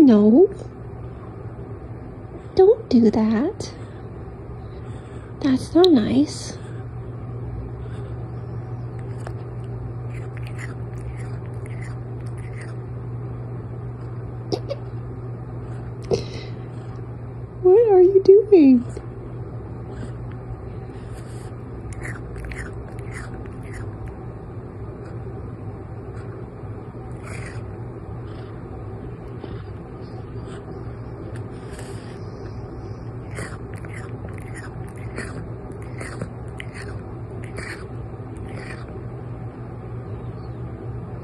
No. Don't do that. That's not nice. What are you doing?